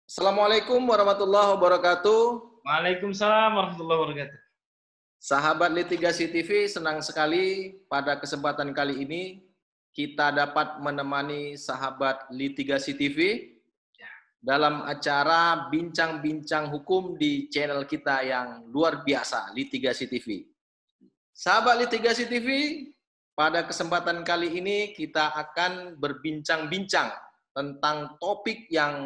Assalamualaikum warahmatullahi wabarakatuh. Waalaikumsalam warahmatullahi wabarakatuh. Sahabat Litigasi TV, senang sekali pada kesempatan kali ini kita dapat menemani sahabat Litigasi TV dalam acara bincang-bincang hukum di channel kita yang luar biasa, Litigasi TV. Sahabat Litigasi TV, pada kesempatan kali ini kita akan berbincang-bincang tentang topik yang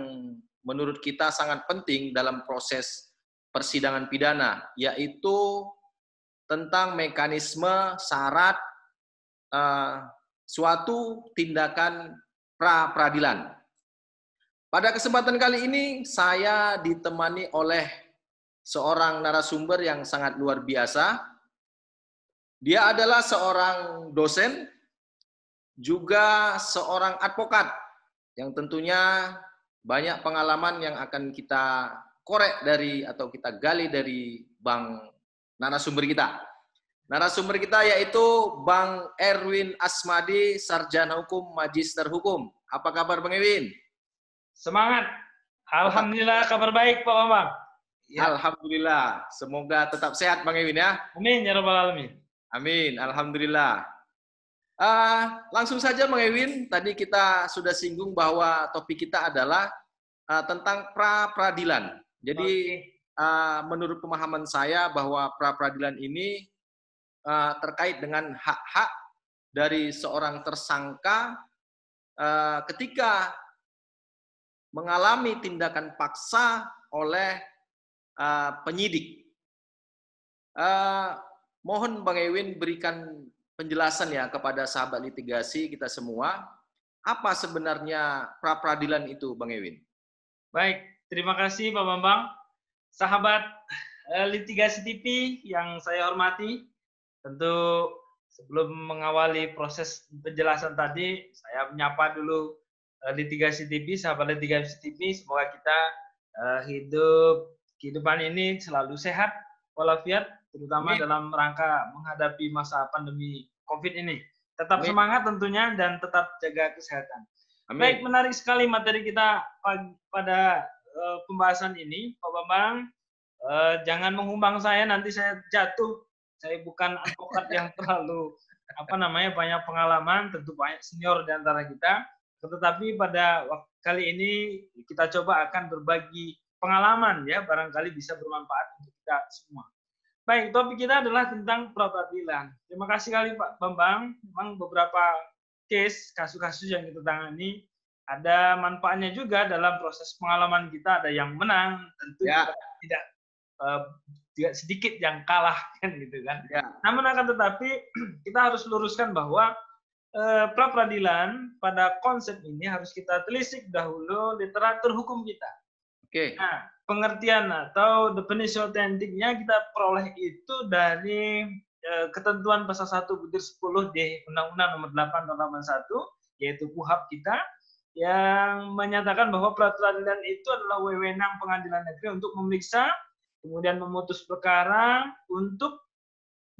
menurut kita sangat penting dalam proses persidangan pidana, yaitu tentang mekanisme syarat suatu tindakan pra-peradilan. Pada kesempatan kali ini saya ditemani oleh seorang narasumber yang sangat luar biasa. Dia adalah seorang dosen, juga seorang advokat yang tentunya banyak pengalaman yang akan kita korek dari atau kita gali dari narasumber kita. Narasumber kita yaitu Bang Erwin Asmadi, Sarjana Hukum, Magister Hukum. Apa kabar Bang Erwin? Semangat. Alhamdulillah kabar baik Pak Bambang. Ya. Alhamdulillah. Semoga tetap sehat Bang Erwin ya. Amin ya rabbal alamin. Amin. Alhamdulillah. Langsung saja Bang Erwin, tadi kita sudah singgung bahwa topik kita adalah tentang pra-peradilan. Jadi menurut pemahaman saya bahwa pra-peradilan ini terkait dengan hak-hak dari seorang tersangka ketika mengalami tindakan paksa oleh penyidik. Mohon Bang Ewin berikan penjelasan ya kepada sahabat litigasi kita semua, apa sebenarnya pra-peradilan itu Bang Ewin? Baik, terima kasih Pak Bambang. Sahabat Litigasi TV yang saya hormati, tentu sebelum mengawali proses penjelasan tadi, saya menyapa dulu Litigasi TV, sahabat Litigasi TV, semoga kita kehidupan ini selalu sehat, walafiat, terutama dalam rangka menghadapi masa pandemi COVID ini. Tetap semangat tentunya dan tetap jaga kesehatan. Amin. Baik, menarik sekali materi kita pada pembahasan ini, Pak Bambang. Jangan menghumbang saya, nanti saya jatuh. Saya bukan advokat yang terlalu banyak pengalaman, tentu banyak senior di antara kita. Tetapi pada kali ini kita coba akan berbagi pengalaman ya, barangkali bisa bermanfaat untuk kita semua. Baik, topik kita adalah tentang pra-peradilan. Terima kasih kali Pak Bambang. Memang beberapa kasus-kasus yang kita tangani ada manfaatnya juga dalam proses pengalaman kita. Ada yang menang, tentu tidak sedikit yang kalah kan gitu kan. Ya. Namun akan tetapi kita harus luruskan bahwa pra-peradilan pada konsep ini harus kita telisik dahulu literatur hukum kita. Oke. Nah, pengertian atau definisi otentiknya kita peroleh itu dari ketentuan pasal 1 butir 10 di Undang-Undang Nomor 8 Tahun 81, yaitu KUHP kita, yang menyatakan bahwa pra-peradilan itu adalah wewenang pengadilan negeri untuk memeriksa, kemudian memutus perkara untuk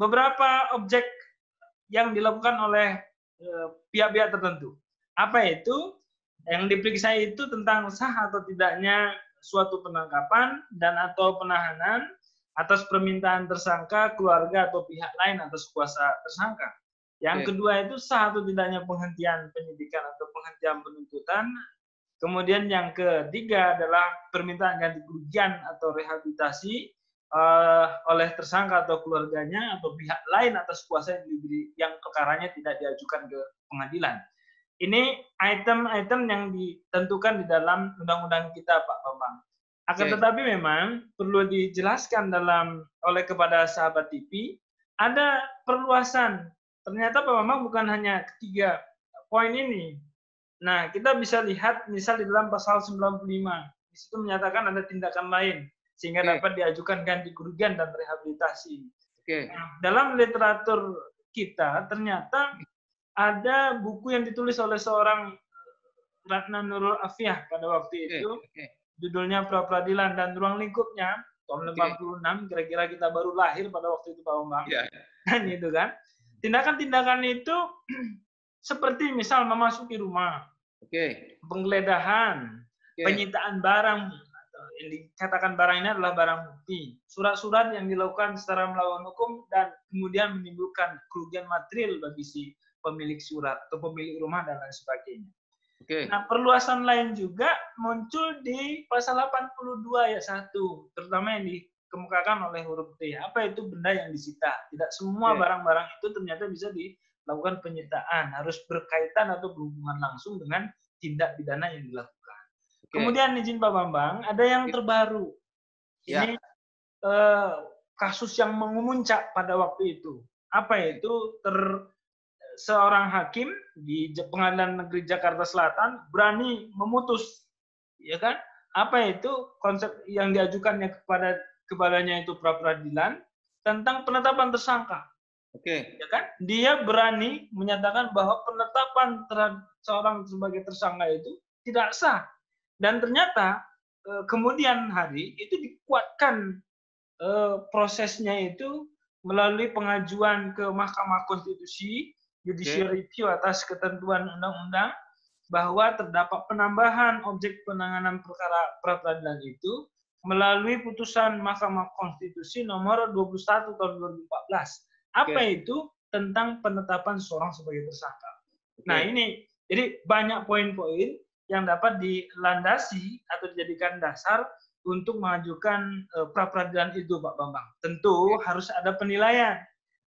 beberapa objek yang dilakukan oleh pihak-pihak tertentu. Apa itu? Yang diperiksa itu tentang sah atau tidaknya suatu penangkapan dan atau penahanan atas permintaan tersangka, keluarga atau pihak lain atas kuasa tersangka. Yang kedua itu sah atau tidaknya penghentian penyidikan atau penghentian penuntutan. Kemudian yang ketiga adalah permintaan ganti kerugian atau rehabilitasi oleh tersangka atau keluarganya atau pihak lain atas kuasa yang perkaranya tidak diajukan ke pengadilan. Ini item-item yang ditentukan di dalam undang-undang kita, Pak Bambang. Akan tetapi memang perlu dijelaskan kepada sahabat TV, ada perluasan. Ternyata Pak Bambang bukan hanya ketiga poin ini. Nah, kita bisa lihat misal di dalam pasal 95. Di situ menyatakan ada tindakan lain sehingga dapat diajukan ganti kerugian dan rehabilitasi. Nah, dalam literatur kita ternyata ada buku yang ditulis oleh seorang Ratna Nurul Afiah pada waktu itu, judulnya Pra-peradilan dan Ruang Lingkupnya, tahun 86, kira-kira kita baru lahir pada waktu itu Pak Bambang. Kan gitu kan. Tindakan-tindakan itu seperti misal memasuki rumah, penggeledahan, penyitaan barang yang dikatakan barang ini adalah barang bukti. Surat-surat yang dilakukan secara melawan hukum dan kemudian menimbulkan kerugian material bagi si pemilik surat atau pemilik rumah dan lain sebagainya. Nah, perluasan lain juga muncul di pasal 82 ayat 1, terutama yang dikemukakan oleh huruf T. Apa itu benda yang disita? Tidak semua barang-barang itu ternyata bisa dilakukan penyitaan, harus berkaitan atau berhubungan langsung dengan tindak pidana yang dilakukan. Kemudian izin Pak Bambang, ada yang terbaru. Ini kasus yang memuncak pada waktu itu. Apa itu? Seorang hakim di Pengadilan Negeri Jakarta Selatan berani memutus, ya kan? Apa itu konsep yang diajukannya kepadanya itu pra peradilan tentang penetapan tersangka. Ya kan? Dia berani menyatakan bahwa penetapan terhadap seorang sebagai tersangka itu tidak sah. Dan ternyata kemudian hari itu dikuatkan prosesnya itu melalui pengajuan ke Mahkamah Konstitusi, judicial review atas ketentuan undang-undang, bahwa terdapat penambahan objek penanganan perkara pra peradilan itu melalui putusan Mahkamah Konstitusi nomor 21 tahun 2014. Apa itu? Tentang penetapan seorang sebagai tersangka. Nah, ini jadi banyak poin-poin yang dapat dilandasi atau dijadikan dasar untuk mengajukan pra peradilan itu, Pak Bambang. Tentu harus ada penilaian.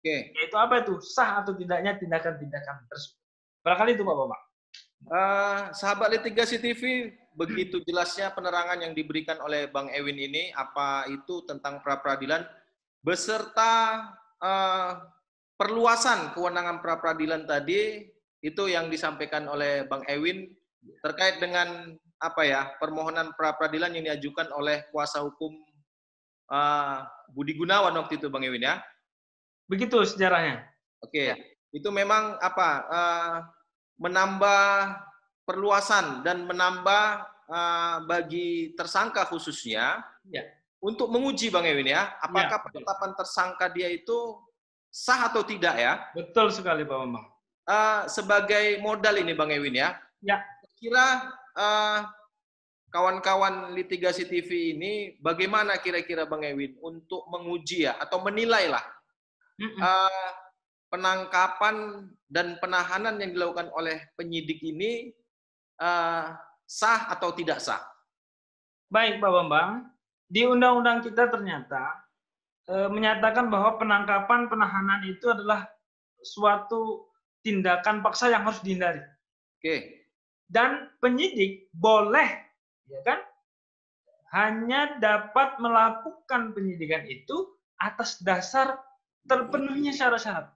Yaitu apa itu? Sah atau tidaknya tindakan-tindakan tersebut. Barangkali itu Pak Bambang. Sahabat Litigasi TV, begitu jelasnya penerangan yang diberikan oleh Bang Ewin ini, apa itu tentang pra peradilan, beserta perluasan kewenangan pra peradilan tadi, itu yang disampaikan oleh Bang Ewin terkait dengan permohonan pra peradilan yang diajukan oleh kuasa hukum Budi Gunawan waktu itu, Bang Ewin ya. Begitu sejarahnya. Itu memang menambah perluasan dan menambah bagi tersangka khususnya untuk menguji, Bang Ewin ya, apakah penetapan tersangka dia itu sah atau tidak ya. Betul sekali Pak Bambang. Sebagai modal ini Bang Ewin ya. Kira kawan-kawan Litigasi TV ini bagaimana kira-kira Bang Ewin untuk menguji ya atau menilai lah penangkapan dan penahanan yang dilakukan oleh penyidik ini sah atau tidak sah? Baik Pak Bambang, di undang-undang kita ternyata menyatakan bahwa penangkapan penahanan itu adalah suatu tindakan paksa yang harus dihindari. Dan penyidik boleh, ya kan, hanya dapat melakukan penyidikan itu atas dasar terpenuhinya syarat-syarat.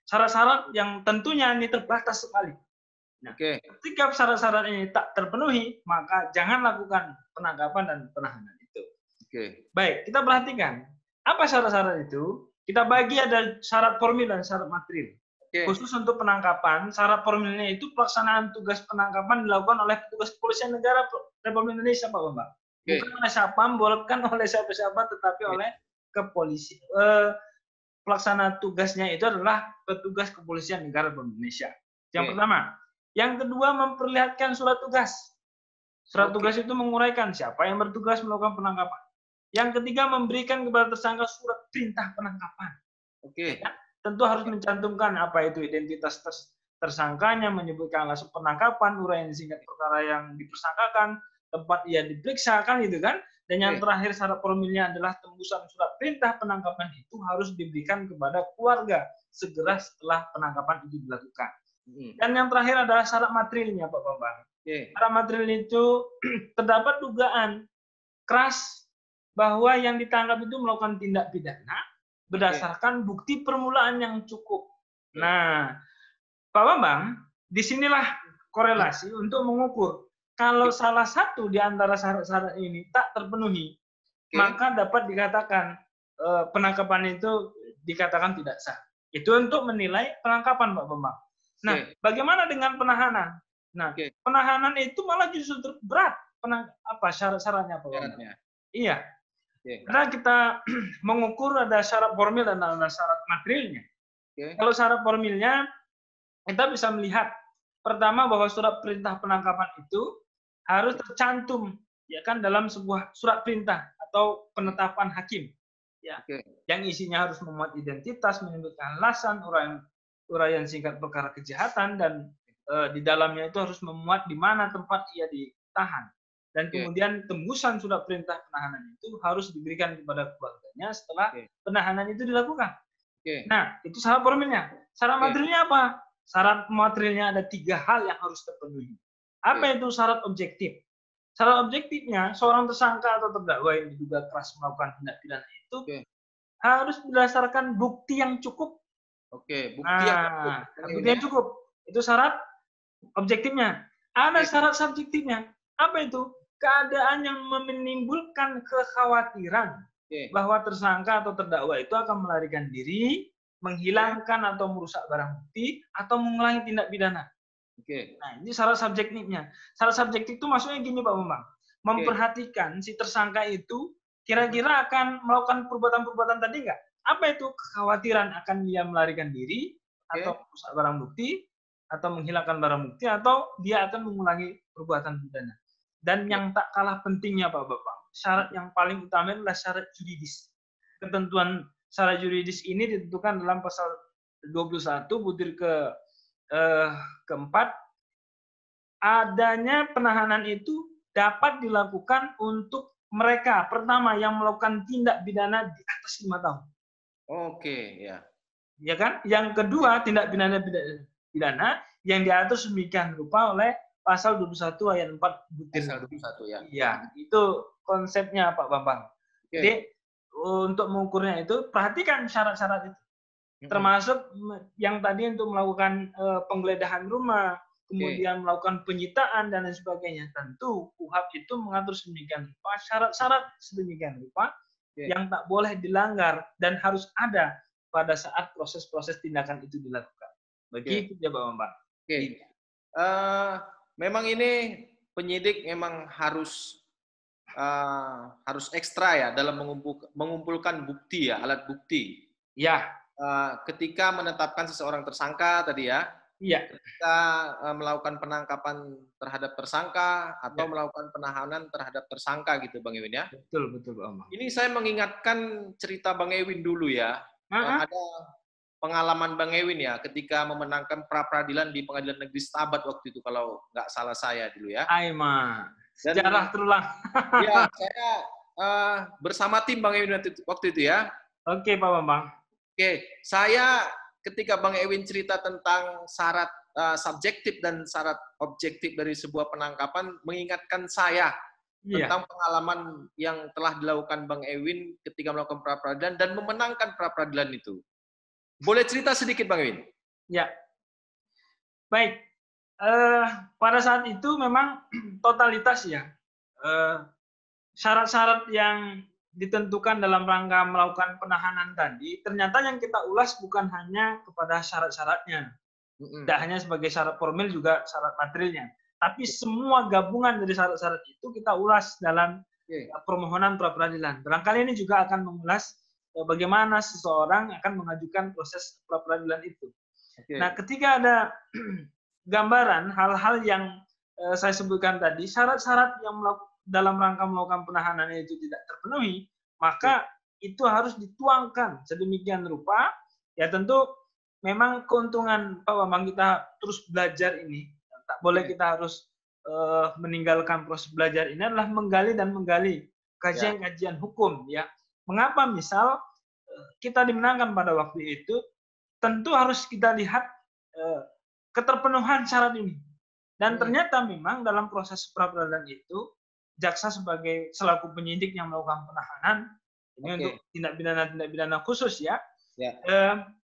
Syarat-syarat yang tentunya ini terbatas sekali. Nah, ketika syarat-syarat ini tak terpenuhi, maka jangan lakukan penangkapan dan penahanan itu. Baik, kita perhatikan. Apa syarat-syarat itu? Kita bagi ada syarat formil dan syarat material. Khusus untuk penangkapan, syarat formilnya itu pelaksanaan tugas penangkapan dilakukan oleh petugas kepolisian negara Republik Indonesia, Pak Bambang. Bukan oleh siapa, bukan oleh siapa-siapa, tetapi oleh kepolisian. Pelaksana tugasnya itu adalah petugas kepolisian negara Republik Indonesia. Yang pertama. Yang kedua, memperlihatkan surat tugas. Surat tugas itu menguraikan siapa yang bertugas melakukan penangkapan. Yang ketiga, memberikan kepada tersangka surat perintah penangkapan. Ya, tentu harus mencantumkan apa itu identitas tersangkanya, menyebutkan alasan penangkapan, uraian singkat perkara yang dipersangkakan, tempat ia diperiksa, kan gitu kan. Dan yang terakhir syarat formilnya adalah tembusan surat perintah penangkapan itu harus diberikan kepada keluarga segera setelah penangkapan itu dilakukan. Dan yang terakhir adalah syarat materialnya, Pak Bambang. Syarat material itu terdapat dugaan keras bahwa yang ditangkap itu melakukan tindak pidana berdasarkan bukti permulaan yang cukup. Nah, Pak Bambang, disinilah korelasi untuk mengukur. Kalau salah satu di antara syarat-syarat ini tak terpenuhi, maka dapat dikatakan penangkapan itu dikatakan tidak sah. Itu untuk menilai penangkapan, Pak Bambang. Nah, bagaimana dengan penahanan? Nah, penahanan itu malah justru berat. Syarat-syaratnya, Pak Bambang? Iya. Karena kita mengukur ada syarat formil dan ada syarat materialnya. Kalau syarat formilnya, kita bisa melihat pertama bahwa surat perintah penangkapan itu harus tercantum ya kan dalam sebuah surat perintah atau penetapan hakim, ya, yang isinya harus memuat identitas, menyebutkan alasan, uraian singkat perkara kejahatan, dan di dalamnya itu harus memuat di mana tempat ia ditahan. Dan kemudian tembusan surat perintah penahanan itu harus diberikan kepada keluarganya setelah penahanan itu dilakukan. Nah, itu syarat formilnya. Syarat materialnya apa? Syarat materialnya ada 3 hal yang harus terpenuhi. Apa itu syarat objektif? Syarat objektifnya, seorang tersangka atau terdakwa yang diduga keras melakukan tindak pidana itu harus berdasarkan bukti yang cukup. Bukti yang cukup. Itu syarat objektifnya. Ada syarat subjektifnya. Apa itu? Keadaan yang menimbulkan kekhawatiran bahwa tersangka atau terdakwa itu akan melarikan diri, menghilangkan atau merusak barang bukti, atau mengulangi tindak pidana. Nah, ini syarat subjektifnya. Syarat subjektif itu maksudnya gini Pak Bambang. Memperhatikan si tersangka itu kira-kira akan melakukan perbuatan-perbuatan tadi enggak? Apa itu? Kekhawatiran akan dia melarikan diri, atau merusak barang bukti, atau menghilangkan barang bukti, atau dia akan mengulangi perbuatan pidana. Dan yang tak kalah pentingnya Pak Bambang, syarat yang paling utama adalah syarat juridis. Ketentuan syarat juridis ini ditentukan dalam pasal 21 butir keempat, adanya penahanan itu dapat dilakukan untuk mereka pertama yang melakukan tindak pidana di atas 5 tahun. Ya kan? Yang kedua, tindak pidana yang diatur sedemikian rupa oleh pasal 21 ayat 4 butir. Pasal 21 ya. Iya, itu konsepnya Pak Bambang. Jadi untuk mengukurnya itu perhatikan syarat-syarat itu. Termasuk yang tadi untuk melakukan penggeledahan rumah, kemudian melakukan penyitaan dan lain sebagainya. Tentu KUHP itu mengatur sedemikian rupa, syarat-syarat sedemikian rupa yang tak boleh dilanggar dan harus ada pada saat proses-proses tindakan itu dilakukan. Begitu ya Pak Bambang. Memang ini penyidik memang harus ekstra ya dalam mengumpulkan bukti ya, alat bukti. Ketika menetapkan seseorang tersangka tadi ya. Ketika melakukan penangkapan terhadap tersangka atau melakukan penahanan terhadap tersangka gitu Bang Ewin ya. Betul Pak Bambang. Ini saya mengingatkan cerita Bang Ewin dulu ya. Ada pengalaman Bang Ewin ya ketika memenangkan pra-peradilan di Pengadilan Negeri Stabat waktu itu kalau nggak salah saya dulu ya. Sejarah terulang. Ya, saya bersama tim Bang Ewin waktu itu ya. Oke Pak Bambang. Saya ketika Bang Ewin cerita tentang syarat subjektif dan syarat objektif dari sebuah penangkapan mengingatkan saya tentang pengalaman yang telah dilakukan Bang Ewin ketika melakukan pra-peradilan dan memenangkan pra-peradilan itu. Boleh cerita sedikit Bang Ewin? Ya. Baik. Pada saat itu memang totalitas ya. Syarat-syarat yang ditentukan dalam rangka melakukan penahanan tadi, ternyata yang kita ulas bukan hanya kepada syarat-syaratnya. Tidak hanya sebagai syarat formil, juga syarat materialnya. Tapi semua gabungan dari syarat-syarat itu kita ulas dalam permohonan pra-peradilan. Barangkali ini juga akan mengulas bagaimana seseorang akan mengajukan proses pra-peradilan itu. Nah, ketika ada gambaran hal-hal yang saya sebutkan tadi, syarat-syarat yang dalam rangka melakukan penahanan itu tidak terpenuhi, maka itu harus dituangkan sedemikian rupa. Ya tentu memang keuntungan Pak Bambang kita terus belajar ini, tak boleh kita harus meninggalkan proses belajar ini adalah menggali kajian-kajian hukum ya. Mengapa misal kita dimenangkan pada waktu itu, tentu harus kita lihat keterpenuhan syarat ini. Dan ternyata memang dalam proses pra-peradilan itu jaksa sebagai selaku penyidik yang melakukan penahanan ini untuk tindak pidana khusus ya,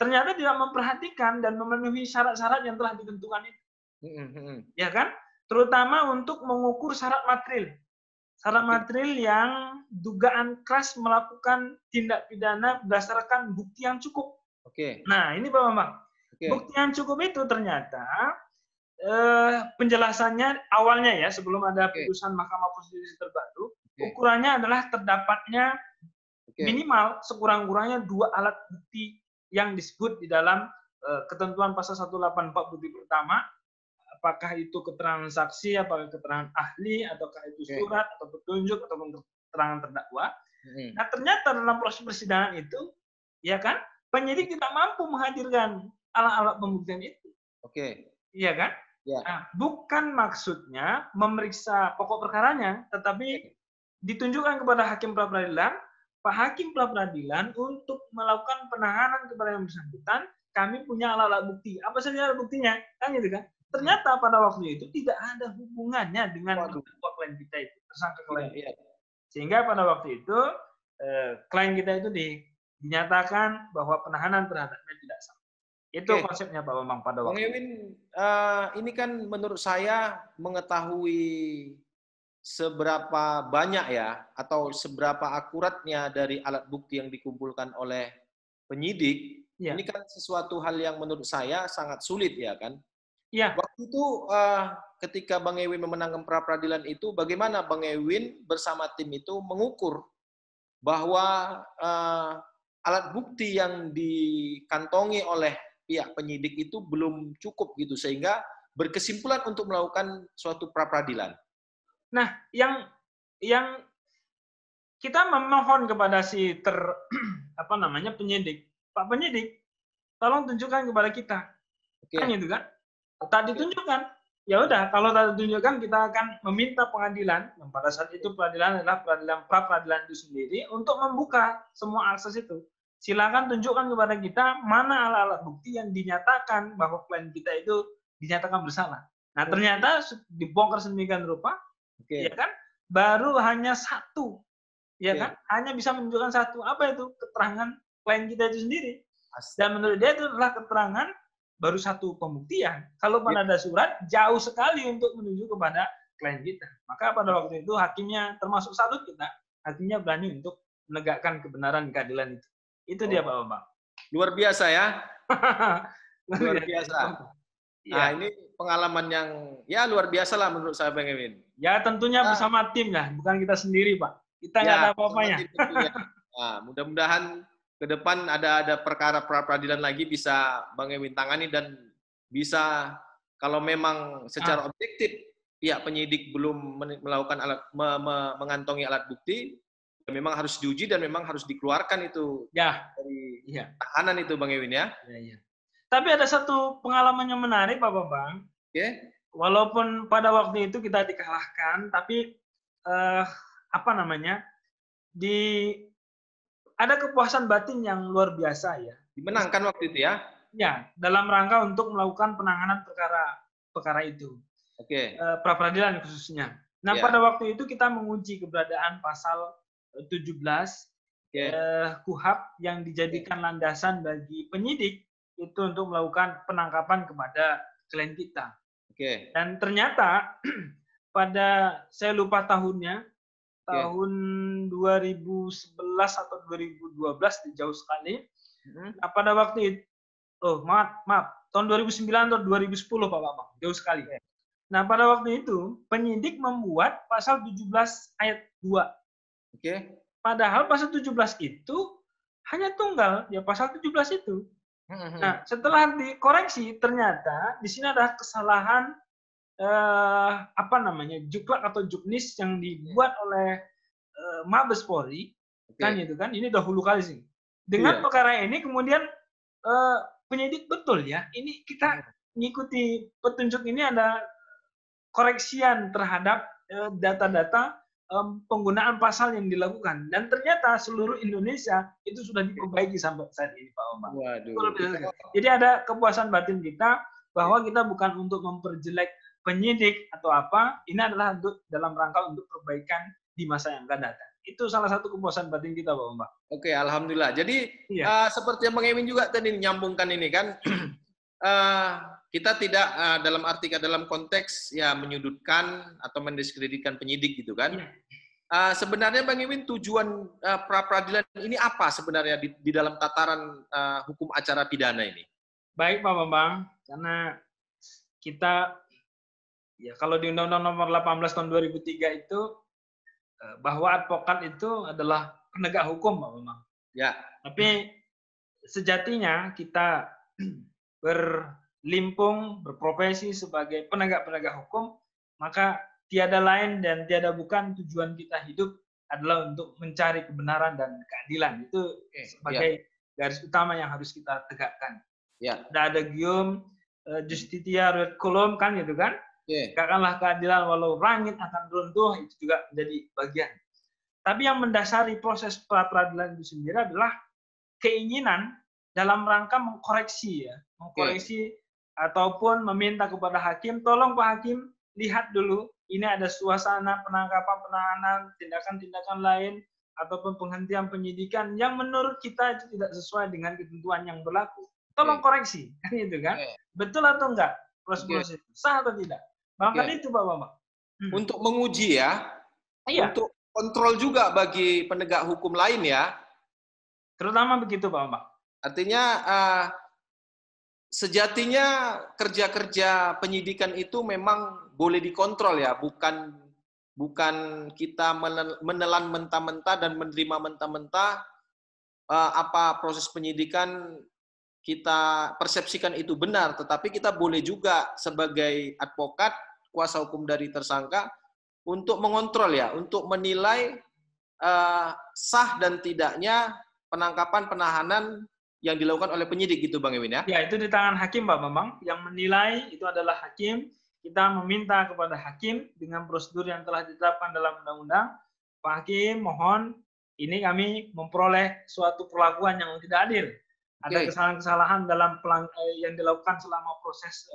ternyata tidak memperhatikan dan memenuhi syarat-syarat yang telah ditentukan itu, ya kan? Terutama untuk mengukur syarat material yang dugaan keras melakukan tindak pidana berdasarkan bukti yang cukup. Nah ini Pak Bambang, bukti yang cukup itu ternyata penjelasannya awalnya ya sebelum ada putusan Mahkamah Konstitusi terbaru, ukurannya adalah terdapatnya minimal sekurang-kurangnya 2 alat bukti yang disebut di dalam ketentuan pasal 184 butir pertama apakah itu keterangan saksi, apakah keterangan ahli, ataukah itu surat atau petunjuk atau keterangan terdakwa. Nah, ternyata dalam proses persidangan itu, ya kan, penyidik tidak mampu menghadirkan alat-alat pembuktian itu. Iya kan? Ya. Nah, bukan maksudnya memeriksa pokok perkaranya, tetapi ditunjukkan kepada hakim pra peradilan, Pak Hakim pra peradilan untuk melakukan penahanan kepada yang bersangkutan, kami punya alat-alat bukti. Apa saja alat buktinya? Kan gitu kan? Ternyata pada waktu itu tidak ada hubungannya dengan terdakwa klien kita itu, tersangka klien. Sehingga pada waktu itu klien kita itu dinyatakan bahwa penahanan terhadapnya tidak sah. Itu konsepnya Pak Bambang pada waktu itu. Bang Ewin, ini kan menurut saya mengetahui seberapa banyak ya, atau seberapa akuratnya dari alat bukti yang dikumpulkan oleh penyidik, ini kan sesuatu hal yang menurut saya sangat sulit ya kan? Iya. Waktu itu ketika Bang Ewin memenangkan pra peradilan itu, bagaimana Bang Ewin bersama tim itu mengukur bahwa alat bukti yang dikantongi oleh pihak penyidik itu belum cukup gitu sehingga berkesimpulan untuk melakukan suatu pra peradilan. Nah, yang kita memohon kepada si penyidik, Pak penyidik, tolong tunjukkan kepada kita. Kan gitu kan? Tak ditunjukkan. Ya udah, kalau tak ditunjukkan kita akan meminta pengadilan. Dan pada saat itu peradilan adalah peradilan pra peradilan itu sendiri untuk membuka semua akses itu. Silakan tunjukkan kepada kita mana alat-alat bukti yang dinyatakan bahwa klien kita itu dinyatakan bersalah. Nah, ternyata dibongkar sedemikian rupa, ya kan? Baru hanya satu, ya kan? Hanya bisa menunjukkan satu. Apa itu? Keterangan klien kita itu sendiri. Dan menurut dia itu adalah keterangan baru satu pembuktian. Kalau pada ada surat, jauh sekali untuk menuju kepada klien kita. Maka pada waktu itu hakimnya, termasuk salut kita, hakimnya berani untuk menegakkan kebenaran keadilan itu. Itu dia Pak Bambang. Luar biasa ya. Luar biasa. Nah, ini pengalaman yang ya luar biasa lah menurut saya Bang Ewin. Ya tentunya bersama tim lah, bukan kita sendiri Pak. Kita nggak ada apa-apanya. Nah, mudah-mudahan ke depan ada perkara pra peradilan lagi bisa Bang Ewin tangani dan bisa kalau memang secara objektif pihak penyidik belum melakukan mengantongi alat bukti, memang harus diuji dan memang harus dikeluarkan itu dari tahanan itu Bang Ewin ya. Tapi ada satu pengalaman yang menarik Pak Bambang. Walaupun pada waktu itu kita dikalahkan, tapi ada kepuasan batin yang luar biasa ya. Dimenangkan waktu itu ya? Ya, dalam rangka untuk melakukan penanganan perkara itu. Pra peradilan khususnya. Nah, pada waktu itu kita menguji keberadaan pasal 17 KUHAP yang dijadikan landasan bagi penyidik itu untuk melakukan penangkapan kepada klien kita. Dan ternyata pada saya lupa tahunnya, tahun 2011 atau 2012 jauh sekali. Nah, pada waktu itu, tahun 2009 atau 2010 Pak Bambang, jauh sekali. Nah, pada waktu itu penyidik membuat pasal 17 ayat 2. Padahal pasal 17 itu hanya tunggal, ya pasal 17 itu. Nah, setelah dikoreksi ternyata di sini ada kesalahan juklak atau juknis yang dibuat oleh Mabes Polri, kan itu kan, ini dahulu kali sih. Dengan perkara ini kemudian penyidik betul ya, ini kita mengikuti petunjuk ini ada koreksian terhadap data-data penggunaan pasal yang dilakukan dan ternyata seluruh Indonesia itu sudah diperbaiki sampai saat ini Pak Bambang. Jadi ada kepuasan batin kita bahwa kita bukan untuk memperjelek penyidik atau apa, ini adalah untuk dalam rangka untuk perbaikan di masa yang akan datang. Itu salah satu kepuasan batin kita Pak Bambang. Oke, alhamdulillah. Jadi seperti yang Bang Ewin juga tadi nyambungkan ini kan. Kita tidak dalam konteks ya menyudutkan atau mendiskreditkan penyidik gitu kan. Sebenarnya Bang Ewin tujuan pra peradilan ini apa sebenarnya di dalam tataran hukum acara pidana ini? Baik Pak Bambang, karena kita ya kalau di Undang-Undang Nomor 18 Tahun 2003 itu bahwa advokat itu adalah penegak hukum Pak Bambang. Ya. Tapi sejatinya kita limpung berprofesi sebagai penegak-penegak hukum, maka tiada lain dan tiada bukan tujuan kita hidup adalah untuk mencari kebenaran dan keadilan. Itu sebagai garis utama yang harus kita tegakkan. Tidak ada gium justitia ruet colum kan gitu kan? Tegakkanlah keadilan walau langit akan runtuh, itu juga menjadi bagian. Tapi yang mendasari proses pra-peradilan itu sendiri adalah keinginan dalam rangka mengkoreksi ataupun meminta kepada hakim, tolong Pak Hakim lihat dulu, ini ada suasana penangkapan, penahanan, tindakan-tindakan lain ataupun penghentian penyidikan yang menurut kita itu tidak sesuai dengan ketentuan yang berlaku. Tolong koreksi, kan itu kan? Betul atau enggak? Proses sah atau tidak? Bahkan itu Pak Bambang. Untuk menguji ya, untuk kontrol juga bagi penegak hukum lain ya. Terutama begitu Pak Bambang. Artinya sejatinya kerja-kerja penyidikan itu memang boleh dikontrol ya, bukan kita menelan mentah-mentah dan menerima mentah-mentah apa proses penyidikan kita persepsikan itu benar, tetapi kita boleh juga sebagai advokat, kuasa hukum dari tersangka untuk mengontrol ya, untuk menilai sah dan tidaknya penangkapan penahanan yang dilakukan oleh penyidik gitu Bang Ewin ya? Ya, itu di tangan hakim Pak Bambang. Yang menilai itu adalah hakim. Kita meminta kepada hakim dengan prosedur yang telah ditetapkan dalam undang-undang. Pak Hakim, mohon ini kami memperoleh suatu perlakuan yang tidak adil. Ada kesalahan-kesalahan dalam yang dilakukan selama proses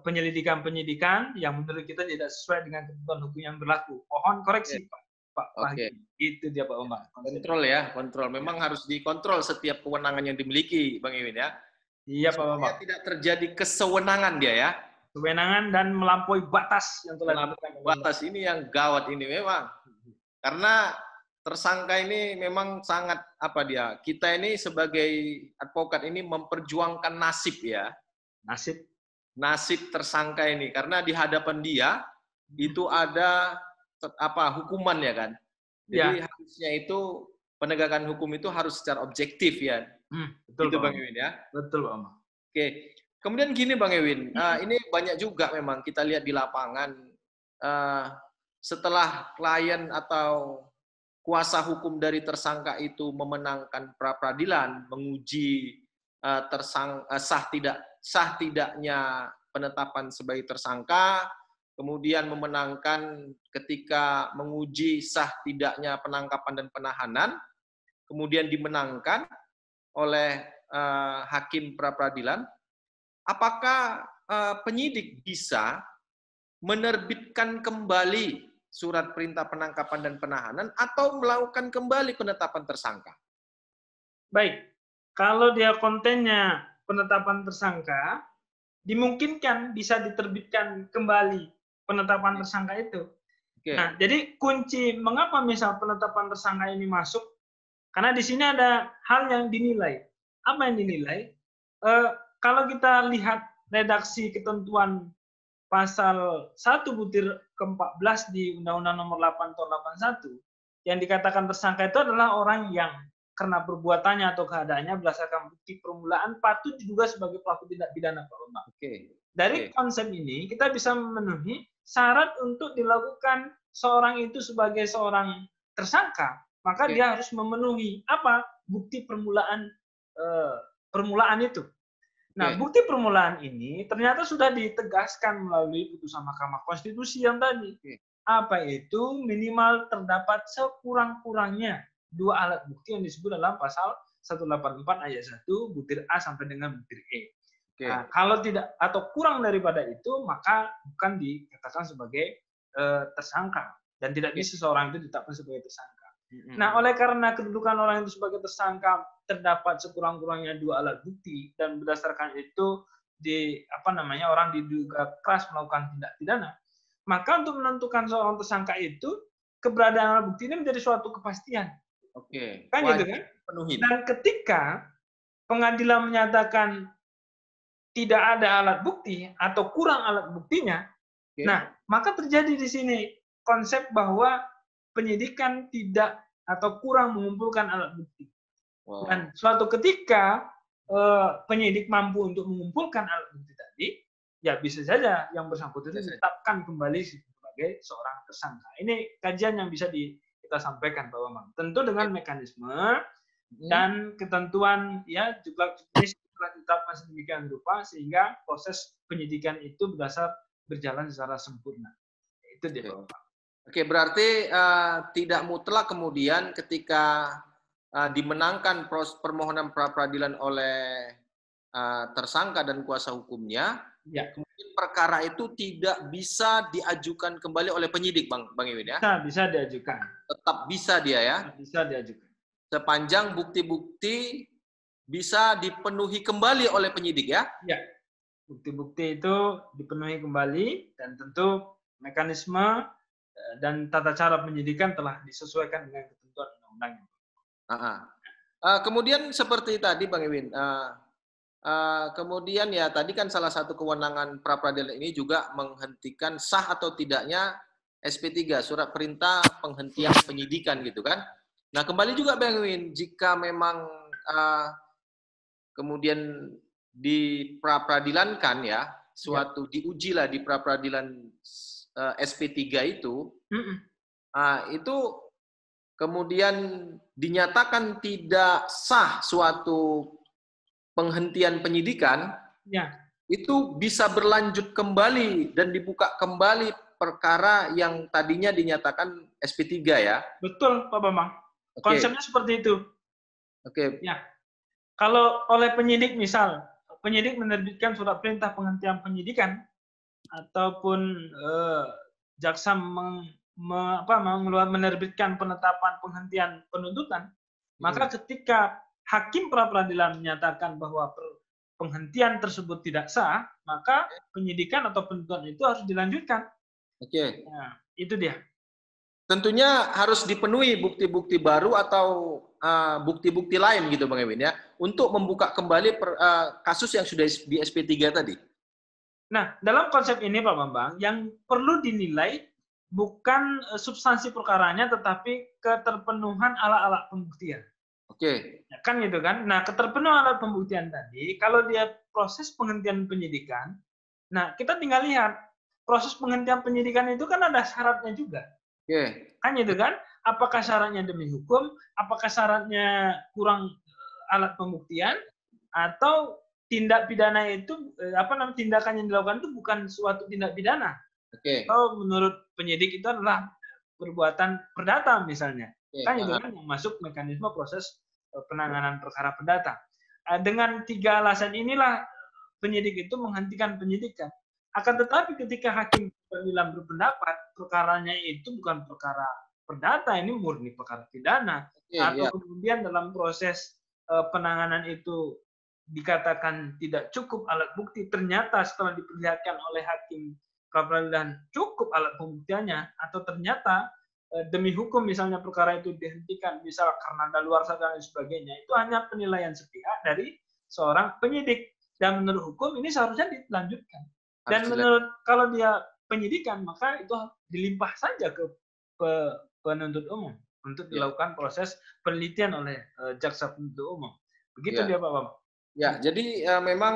penyelidikan-penyidikan yang menurut kita tidak sesuai dengan ketentuan hukum yang berlaku. Mohon koreksi Pak Hakim. Itu dia Pak Bambang. Kontrol ya, kontrol. Memang harus dikontrol setiap kewenangan yang dimiliki, Bang Iwin ya. Iya Pak Bambang. Tidak terjadi kesewenangan dia ya. Kewenangan dan melampaui batas yang telah ditetapkan. Batas ini yang gawat ini memang. Karena tersangka ini memang sangat kita ini sebagai advokat ini memperjuangkan nasib ya. Nasib tersangka ini, karena di hadapan dia itu ada hukuman ya kan. Jadi harusnya itu penegakan hukum itu harus secara objektif ya. Betul itu Bang Ewin ya. Betul Bang. Oke. Kemudian gini Bang Ewin, ini banyak juga memang kita lihat di lapangan setelah klien atau kuasa hukum dari tersangka itu memenangkan pra-peradilan, menguji sah tidaknya penetapan sebagai tersangka, kemudian memenangkan ketika menguji sah tidaknya penangkapan dan penahanan, kemudian dimenangkan oleh hakim pra-peradilan. Apakah penyidik bisa menerbitkan kembali surat perintah penangkapan dan penahanan atau melakukan kembali penetapan tersangka? Baik, kalau dia kontennya penetapan tersangka, dimungkinkan bisa diterbitkan kembali penetapan tersangka itu. Nah, jadi kunci mengapa misal penetapan tersangka ini masuk, karena di sini ada hal yang dinilai. Apa yang dinilai? Kalau kita lihat redaksi ketentuan pasal 1 butir ke-14 di Undang-Undang Nomor 8 Tahun 81, yang dikatakan tersangka itu adalah orang yang karena perbuatannya atau keadaannya berdasarkan bukti permulaan patut diduga sebagai pelaku tindak pidana Pak Bambang. Dari konsep ini kita bisa memenuhi syarat untuk dilakukan seorang itu sebagai seorang tersangka, maka dia harus memenuhi bukti permulaan itu. Nah, bukti permulaan ini ternyata sudah ditegaskan melalui putusan Mahkamah Konstitusi yang tadi. Apa itu? Minimal terdapat sekurang-kurangnya 2 alat bukti yang disebut dalam pasal 184 ayat 1 butir A sampai dengan butir E. Nah, kalau tidak atau kurang daripada itu, maka bukan dikatakan sebagai tersangka dan tidak bisa seorang itu ditetapkan sebagai tersangka. Nah, oleh karena kedudukan orang itu sebagai tersangka terdapat sekurang-kurangnya 2 alat bukti dan berdasarkan itu orang diduga keras melakukan tindak pidana, maka untuk menentukan seorang tersangka itu keberadaan alat bukti ini menjadi suatu kepastian. Kan gitu kan? Dan ketika pengadilan menyatakan tidak ada alat bukti atau kurang alat buktinya, nah maka terjadi di sini konsep bahwa penyidikan tidak atau kurang mengumpulkan alat bukti. Dan suatu ketika penyidik mampu untuk mengumpulkan alat bukti ya bisa saja yang bersangkutan itu ditetapkan kembali sebagai seorang tersangka. Ini kajian yang bisa kita sampaikan Pak Bambang. Tentu dengan mekanisme dan ketentuan ya juga telah ditetapkan sedemikian rupa sehingga proses penyidikan itu berjalan secara sempurna. Itu dia Pak Bambang. Oke, berarti tidak mutlak kemudian ketika dimenangkan permohonan pra peradilan oleh tersangka dan kuasa hukumnya, ya, kemudian perkara itu tidak bisa diajukan kembali oleh penyidik, Bang Iwin ya? Bisa diajukan. Tetap bisa dia ya? Bisa diajukan. Sepanjang bukti-bukti bisa dipenuhi kembali oleh penyidik ya? Ya, bukti-bukti itu dipenuhi kembali dan tentu mekanisme dan tata cara penyidikan telah disesuaikan dengan ketentuan undang-undang. Kemudian seperti tadi Bang Iwin, kemudian ya tadi kan salah satu kewenangan pra peradilan ini juga menghentikan sah atau tidaknya SP3, surat perintah penghentian penyidikan gitu kan. Nah kembali juga Bang Iwin, jika memang kemudian di pra peradilankan ya, suatu diujilah di pra peradilan SP3 itu, itu kemudian dinyatakan tidak sah suatu penghentian penyidikan, ya, itu bisa berlanjut kembali dan dibuka kembali perkara yang tadinya dinyatakan SP3 ya? Betul Pak Bambang. Konsepnya seperti itu. Oke. Ya. Kalau oleh penyidik misal, penyidik menerbitkan surat perintah penghentian penyidikan ataupun jaksa menerbitkan penetapan penghentian penuntutan, maka ketika hakim pra peradilan menyatakan bahwa penghentian tersebut tidak sah, maka penyidikan atau penuntutan itu harus dilanjutkan. Oke. Nah, itu dia. Tentunya harus dipenuhi bukti-bukti baru atau bukti-bukti lain gitu Bang Ewin ya, untuk membuka kembali kasus yang sudah di SP3 tadi. Nah, dalam konsep ini Pak Bambang, yang perlu dinilai bukan substansi perkaranya, tetapi keterpenuhan alat-alat pembuktian. Oke. Ya, kan gitu kan? Nah, keterpenuhan alat pembuktian tadi, kalau dia proses penghentian penyidikan, nah kita tinggal lihat, proses penghentian penyidikan itu kan ada syaratnya juga. Oke. Kan gitu kan? Apakah syaratnya demi hukum, apakah syaratnya kurang alat pembuktian, atau tindak pidana itu tindakan yang dilakukan itu bukan suatu tindak pidana. Oke. Atau menurut penyidik itu adalah perbuatan perdata misalnya. Kan itu kan yang masuk mekanisme proses penanganan perkara perdata. Dengan 3 alasan inilah penyidik itu menghentikan penyidikan. Akan tetapi ketika hakim pengadilan berpendapat perkaranya itu bukan perkara perdata, ini murni perkara pidana, atau kemudian dalam proses penanganan itu dikatakan tidak cukup alat bukti, ternyata setelah diperlihatkan oleh hakim pra-peradilan cukup alat pembuktiannya, atau ternyata demi hukum misalnya perkara itu dihentikan, misal karena daluarsa dan sebagainya, itu hanya penilaian sepihak dari seorang penyidik. Dan menurut hukum ini seharusnya dilanjutkan. Dan menurut kalau dia penyidikan, maka itu dilimpah saja ke penuntut umum untuk dilakukan proses penelitian oleh jaksa penuntut umum. Begitu dia Pak Bambang. Ya, jadi memang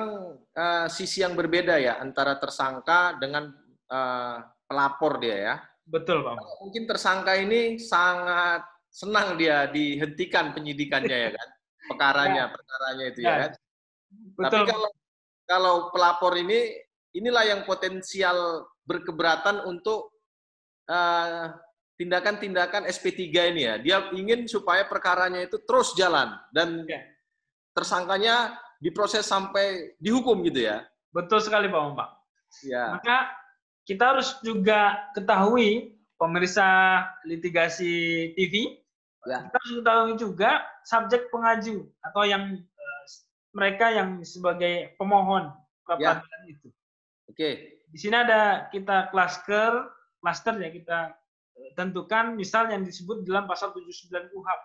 sisi yang berbeda ya antara tersangka dengan pelapor dia ya. Betul Pak. Mungkin tersangka ini sangat senang dia dihentikan penyidikannya ya kan, perkaranya itu ya kan. Betul. Tapi kalau pelapor inilah yang potensial berkeberatan untuk tindakan-tindakan SP3 ini ya. Dia ingin supaya perkaranya itu terus jalan dan tersangkanya diproses sampai dihukum gitu ya. Betul sekali Pak Bambang. Ya. Maka kita harus juga ketahui, pemirsa litigasi TV, kita harus ketahui juga subjek pengaju atau yang mereka yang sebagai pemohon pra-peradilan itu. Oke. Di sini ada kita klaster ya, kita tentukan misal yang disebut dalam pasal 79 KUHP.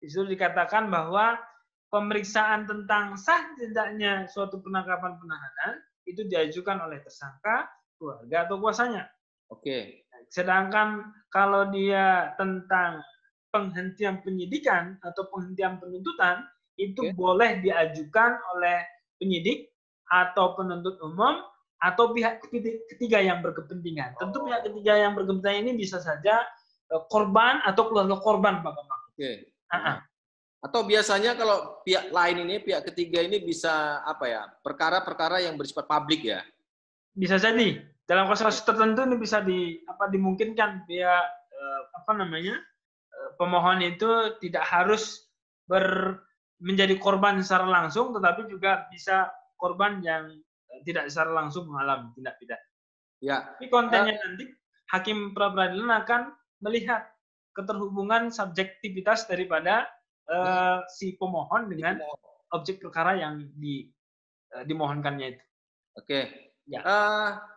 Di situ dikatakan bahwa pemeriksaan tentang sah tidaknya suatu penangkapan penahanan itu diajukan oleh tersangka, keluarga atau kuasanya. Oke. Sedangkan kalau dia tentang penghentian penyidikan atau penghentian penuntutan itu boleh diajukan oleh penyidik atau penuntut umum atau pihak ketiga yang berkepentingan. Tentu pihak ketiga yang berkepentingan ini bisa saja korban atau keluarga korban, Pak Bambang. Oke. Atau biasanya kalau pihak lain ini, pihak ketiga ini bisa apa ya? Perkara-perkara yang bersifat publik ya. Bisa jadi dalam kasus tertentu ini bisa dimungkinkan pihak pemohon itu tidak harus menjadi korban secara langsung, tetapi juga bisa korban yang tidak secara langsung mengalami tindak pidana. Ya. Tapi kontennya nanti hakim pra-peradilan akan melihat keterhubungan subjektivitas daripada si pemohon dengan objek perkara yang dimohonkannya itu. Oke. Ya.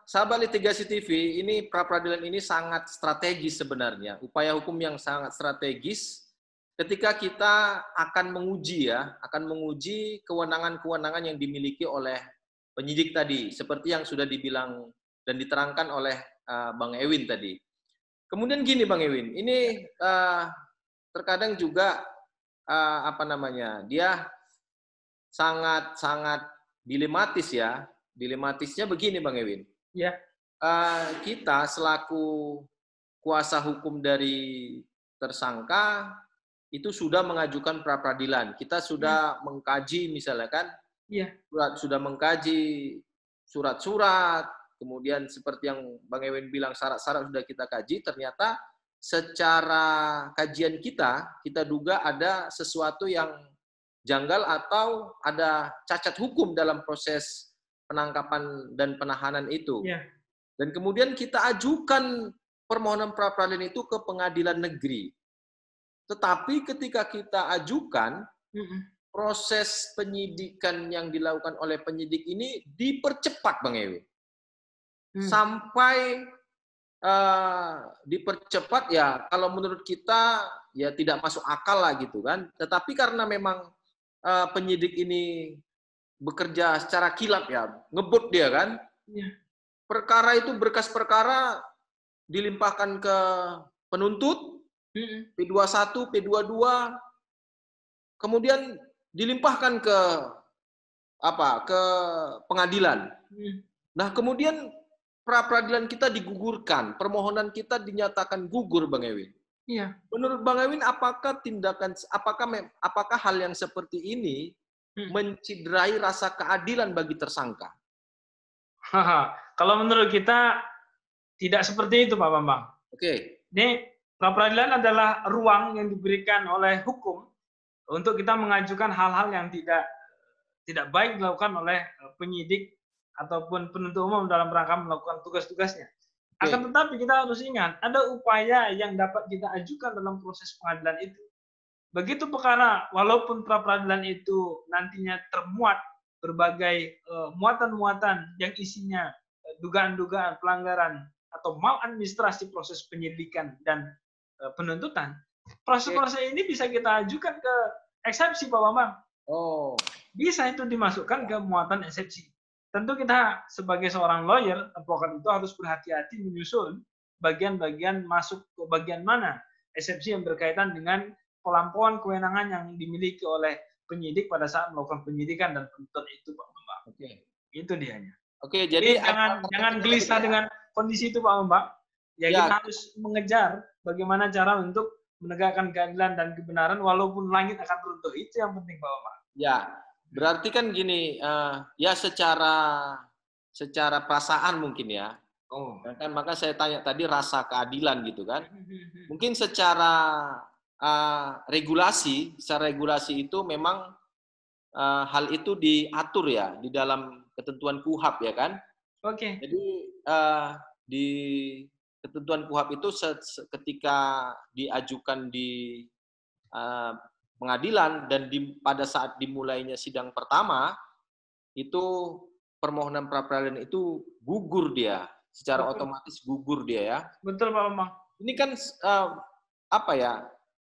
Sahabat Litigasi TV, ini pra-peradilan ini sangat strategis sebenarnya. Upaya hukum yang sangat strategis ketika kita akan menguji kewenangan-kewenangan yang dimiliki oleh penyidik tadi, seperti yang sudah dibilang dan diterangkan oleh Bang Ewin tadi. Kemudian gini Bang Ewin, ini terkadang juga dia sangat dilematis ya. Dilematisnya begini Bang Ewin. Ya. Kita selaku kuasa hukum dari tersangka itu sudah mengajukan pra-peradilan. Kita sudah mengkaji misalnya kan, sudah mengkaji surat-surat, kemudian seperti yang Bang Ewin bilang syarat-syarat sudah kita kaji, ternyata secara kajian kita duga ada sesuatu yang janggal atau ada cacat hukum dalam proses penangkapan dan penahanan itu. Dan kemudian kita ajukan permohonan pra-peradilan itu ke pengadilan negeri. Tetapi ketika kita ajukan, proses penyidikan yang dilakukan oleh penyidik ini dipercepat, Bang Ewi. Sampai dipercepat ya, kalau menurut kita ya tidak masuk akal lah gitu kan. Tetapi karena memang penyidik ini bekerja secara kilap ya, ngebut dia kan. Perkara itu, berkas perkara dilimpahkan ke penuntut, P21, P22, kemudian dilimpahkan ke pengadilan. Nah, kemudian pra-peradilan kita digugurkan, permohonan kita dinyatakan gugur, Bang Ewin. Iya. Menurut Bang Ewin, apakah hal yang seperti ini menciderai rasa keadilan bagi tersangka? Kalau menurut kita tidak seperti itu, Pak Bambang. Oke. Ini pra-peradilan adalah ruang yang diberikan oleh hukum untuk kita mengajukan hal-hal yang tidak baik dilakukan oleh penyidik ataupun penuntut umum dalam rangka melakukan tugas-tugasnya. Akan tetapi kita harus ingat, ada upaya yang dapat kita ajukan dalam proses pengadilan itu. Begitu perkara, walaupun pra-peradilan itu nantinya termuat berbagai muatan-muatan yang isinya dugaan-dugaan pelanggaran atau maladministrasi proses penyidikan dan penuntutan, proses-proses ini bisa kita ajukan ke eksepsi, Pak Bambang. Bisa itu dimasukkan ke muatan eksepsi. Tentu kita sebagai seorang lawyer, advokat itu harus berhati-hati menyusun bagian-bagian masuk ke bagian mana eksepsi yang berkaitan dengan pelampauan kewenangan yang dimiliki oleh penyidik pada saat melakukan penyidikan dan penuntutan itu, Pak Bambang. Itu dianya. Jadi jangan gelisah dengan kondisi itu, Pak Bambang. Kita harus mengejar bagaimana cara untuk menegakkan keadilan dan kebenaran walaupun langit akan runtuh. Itu yang penting, Pak Bambang. Ya, berarti kan gini, ya secara perasaan mungkin ya. Kan maka saya tanya tadi rasa keadilan gitu kan. Mungkin secara regulasi itu memang hal itu diatur ya di dalam ketentuan KUHAP ya kan. Jadi di ketentuan KUHAP itu ketika diajukan di pengadilan dan pada saat dimulainya sidang pertama itu permohonan pra-peradilan itu gugur dia, secara otomatis gugur dia ya. Betul Pak Bambang. Ini kan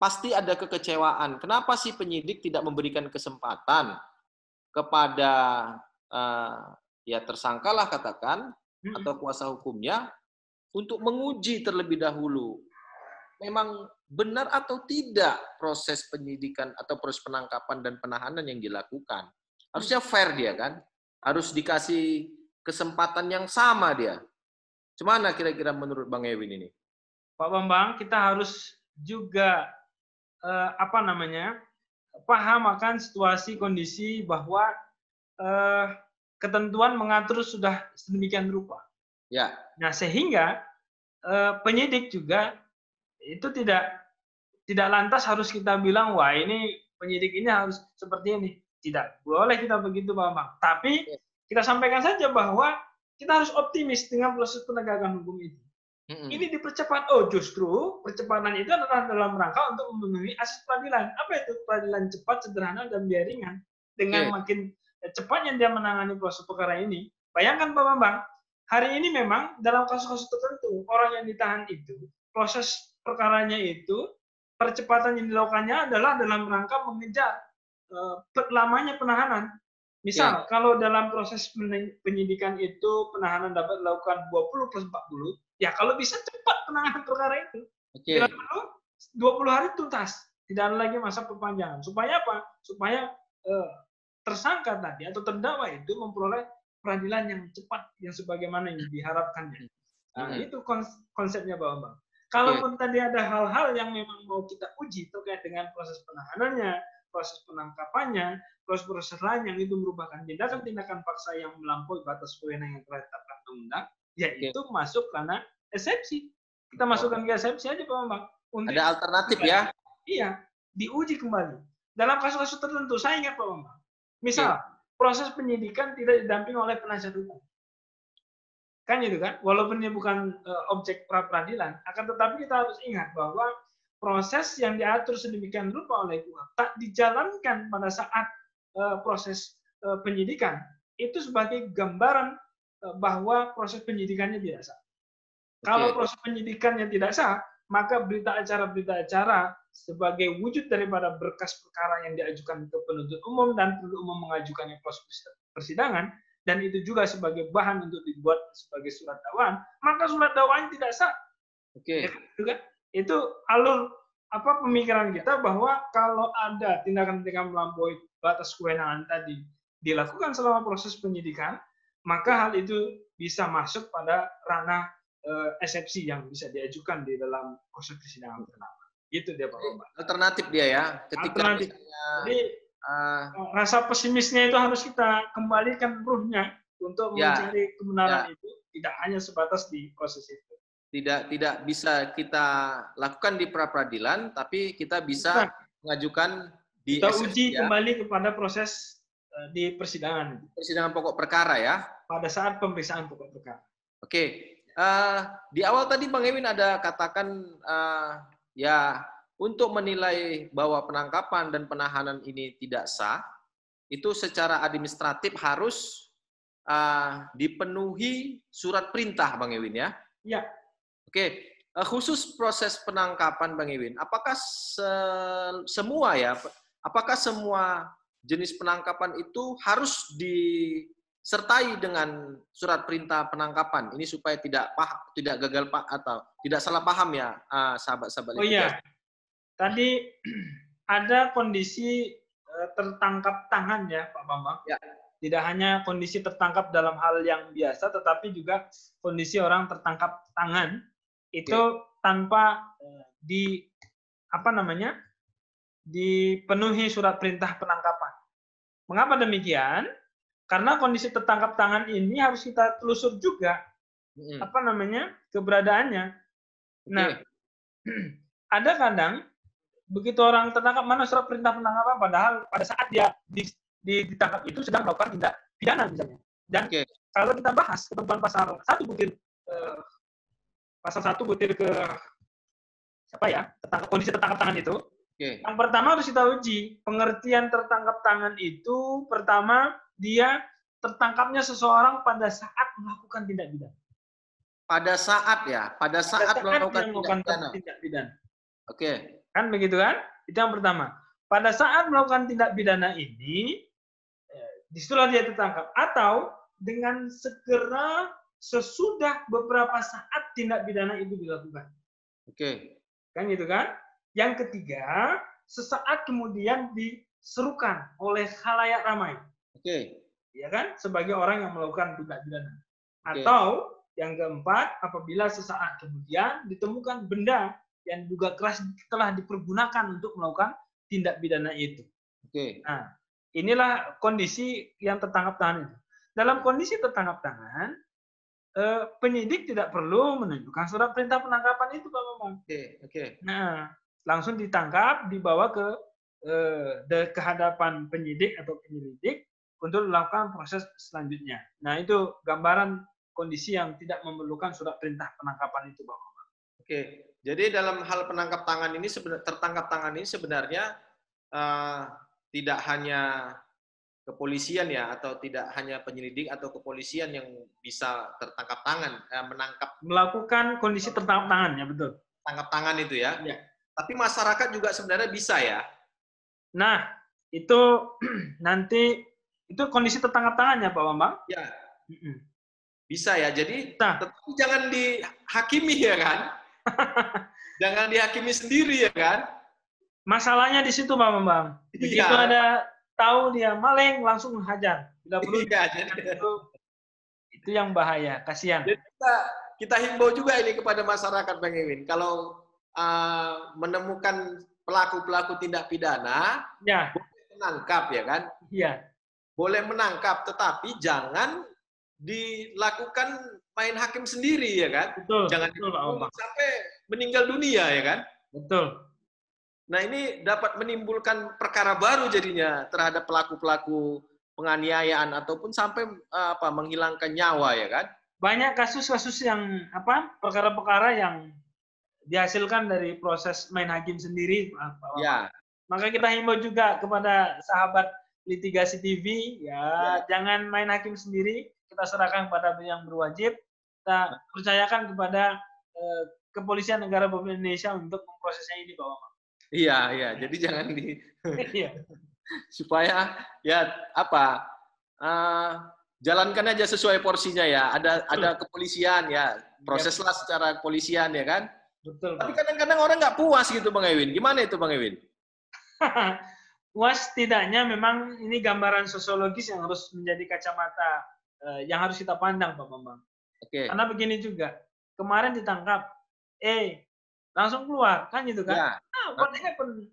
pasti ada kekecewaan. Kenapa sih penyidik tidak memberikan kesempatan kepada tersangka lah katakan atau kuasa hukumnya untuk menguji terlebih dahulu memang benar atau tidak proses penyidikan atau proses penangkapan dan penahanan yang dilakukan. Harusnya fair dia kan, harus dikasih kesempatan yang sama dia. Gimana kira-kira menurut Bang Ewin ini? Pak Bambang, kita harus juga paham akan situasi kondisi bahwa ketentuan mengatur sudah sedemikian rupa. Ya. Nah, sehingga penyidik juga itu tidak lantas harus kita bilang, wah ini penyidik ini harus seperti ini. Tidak boleh kita begitu, Pak Bambang. Tapi kita sampaikan saja bahwa kita harus optimis dengan proses penegakan hukum itu. Ini dipercepat. Oh, justru percepatan itu adalah dalam rangka untuk memenuhi asas peradilan. Apa itu peradilan cepat, sederhana, dan biaya ringan? Dengan makin cepatnya dia menangani proses perkara ini. Bayangkan Pak Bambang, hari ini memang dalam kasus-kasus tertentu orang yang ditahan itu proses perkaranya itu percepatan yang dilakukannya adalah dalam rangka mengejar lamanya penahanan. Misal, kalau dalam proses penyidikan itu penahanan dapat dilakukan 20 plus 40, ya kalau bisa cepat penanganan perkara itu. Bila perlu 20 hari tuntas, tidak ada lagi masa perpanjangan. Supaya apa? Supaya tersangka tadi atau terdakwa itu memperoleh peradilan yang cepat, yang sebagaimana yang diharapkannya. Nah, itu konsepnya Pak Bambang. Kalaupun tadi ada hal-hal yang memang mau kita uji terkait dengan proses penahanannya, proses penangkapannya, proses-proses lain yang itu merupakan tindakan-tindakan paksa yang melampaui batas wewenang yang telah ditetapkan undang-undang, yaitu masuk karena eksepsi. Kita masukkan ke eksepsi aja Pak Bambang. Ada alternatif ya? Iya, diuji kembali. Dalam kasus-kasus tertentu, saya ingat Pak Bambang. Misal, proses penyidikan tidak didampingi oleh penasihat hukum. Kan itu kan, walaupun dia bukan objek pra-peradilan, akan tetapi kita harus ingat bahwa proses yang diatur sedemikian rupa oleh KUHP tak dijalankan pada saat proses penyidikan, itu sebagai gambaran bahwa proses penyidikannya tidak sah. Kalau proses penyidikannya tidak sah, maka berita acara sebagai wujud daripada berkas perkara yang diajukan ke penuntut umum dan penuntut umum mengajukannya proses persidangan, dan itu juga sebagai bahan untuk dibuat sebagai surat dakwaan, maka surat dakwaan tidak sah. Ya, itu alur pemikiran kita bahwa kalau ada tindakan-tindakan melampaui batas kewenangan tadi dilakukan selama proses penyidikan, maka hal itu bisa masuk pada ranah eksepsi yang bisa diajukan di dalam proses persidangan pertama. Gitu dia Pak Bambang. Alternatif dia ya. Ketika Jadi rasa pesimisnya itu harus kita kembalikan ruhnya untuk mencari kebenaran itu, tidak hanya sebatas di proses itu. Tidak bisa kita lakukan di pra-peradilan, tapi kita bisa mengajukan di kita uji kembali kepada proses di persidangan. Persidangan pokok perkara ya. Pada saat pemeriksaan pokok perkara. Oke. Di awal tadi Bang Ewin ada katakan ya untuk menilai bahwa penangkapan dan penahanan ini tidak sah, itu secara administratif harus dipenuhi surat perintah Bang Ewin ya. Ya. Oke, khusus proses penangkapan Bang Ewin, apakah apakah semua jenis penangkapan itu harus disertai dengan surat perintah penangkapan? Ini supaya tidak gagal atau tidak salah paham ya, sahabat-sahabat. Oh iya, tadi ada kondisi tertangkap tangan ya Pak Bambang. Ya. Tidak hanya kondisi tertangkap dalam hal yang biasa, tetapi juga kondisi orang tertangkap tangan itu tanpa dipenuhi surat perintah penangkapan. Mengapa demikian? Karena kondisi tertangkap tangan ini harus kita telusur juga keberadaannya. Nah, ada kadang begitu orang tertangkap, mana surat perintah penangkapan, padahal pada saat dia ditangkap itu sedang melakukan tindak pidana misalnya. Dan kalau kita bahas ketentuan pasal 1 butir ke kondisi tertangkap tangan itu. Yang pertama harus kita uji pengertian tertangkap tangan itu. Pertama, dia tertangkapnya seseorang pada saat melakukan tindak pidana. Pada saat melakukan tindak pidana. Kan begitu kan? Itu yang pertama. Pada saat melakukan tindak pidana ini, disitulah dia tertangkap. Atau dengan segera sesudah beberapa saat tindak pidana itu dilakukan. Kan gitu kan? Yang ketiga, sesaat kemudian diserukan oleh khalayak ramai. ya kan, sebagai orang yang melakukan tindak pidana. Atau yang keempat, apabila sesaat kemudian ditemukan benda yang diduga keras telah dipergunakan untuk melakukan tindak pidana itu. Nah, inilah kondisi yang tertangkap tangan itu. Dalam kondisi tertangkap tangan, penyidik tidak perlu menunjukkan surat perintah penangkapan itu, Pak Bambang. Nah, langsung ditangkap, dibawa ke hadapan penyidik atau penyelidik untuk dilakukan proses selanjutnya. Nah, itu gambaran kondisi yang tidak memerlukan surat perintah penangkapan itu, Pak Bambang. Jadi dalam hal penangkap tangan ini tertangkap tangan ini sebenarnya tidak hanya kepolisian ya, atau tidak hanya penyelidik atau kepolisian yang bisa tertangkap tangan, melakukan kondisi tertangkap tangan, ya betul. Tangkap tangan itu ya. Tapi masyarakat juga sebenarnya bisa ya. Nah, itu nanti itu kondisi tertangkap tangannya, Pak Bambang. Ya. Bisa ya. Jadi tetapi jangan dihakimi ya kan. Jangan dihakimi sendiri ya kan. Masalahnya di situ, Pak Bambang. Begitu ada tahu dia maling, langsung menghajar. Bila perlu itu yang bahaya, kasihan. Jadi kita himbau juga ini kepada masyarakat, Bang Ewin. Kalau menemukan pelaku-pelaku tindak pidana, boleh menangkap ya kan? Iya. Boleh menangkap, tetapi jangan dilakukan main hakim sendiri ya kan? Betul. Jangan sampai meninggal dunia ya kan? Betul. Nah, ini dapat menimbulkan perkara baru jadinya terhadap pelaku-pelaku penganiayaan ataupun sampai menghilangkan nyawa ya kan? Banyak kasus-kasus yang perkara-perkara yang dihasilkan dari proses main hakim sendiri, Pak. Ya. Maka kita himbau juga kepada sahabat litigasi TV, jangan main hakim sendiri, kita serahkan kepada yang berwajib, kita percayakan kepada Kepolisian Negara Republik Indonesia untuk memprosesnya ini, Pak. Iya. Jadi jangan supaya jalankan aja sesuai porsinya ya. Ada kepolisian ya, proseslah secara kepolisian ya kan. Betul. Tapi kadang-kadang orang nggak puas gitu, Bang Ewin. Gimana itu, Bang Ewin? Puas tidaknya memang ini gambaran sosiologis yang harus menjadi kacamata yang harus kita pandang, Pak Bambang. Karena begini juga, kemarin ditangkap, langsung keluar, kan gitu kan? What happened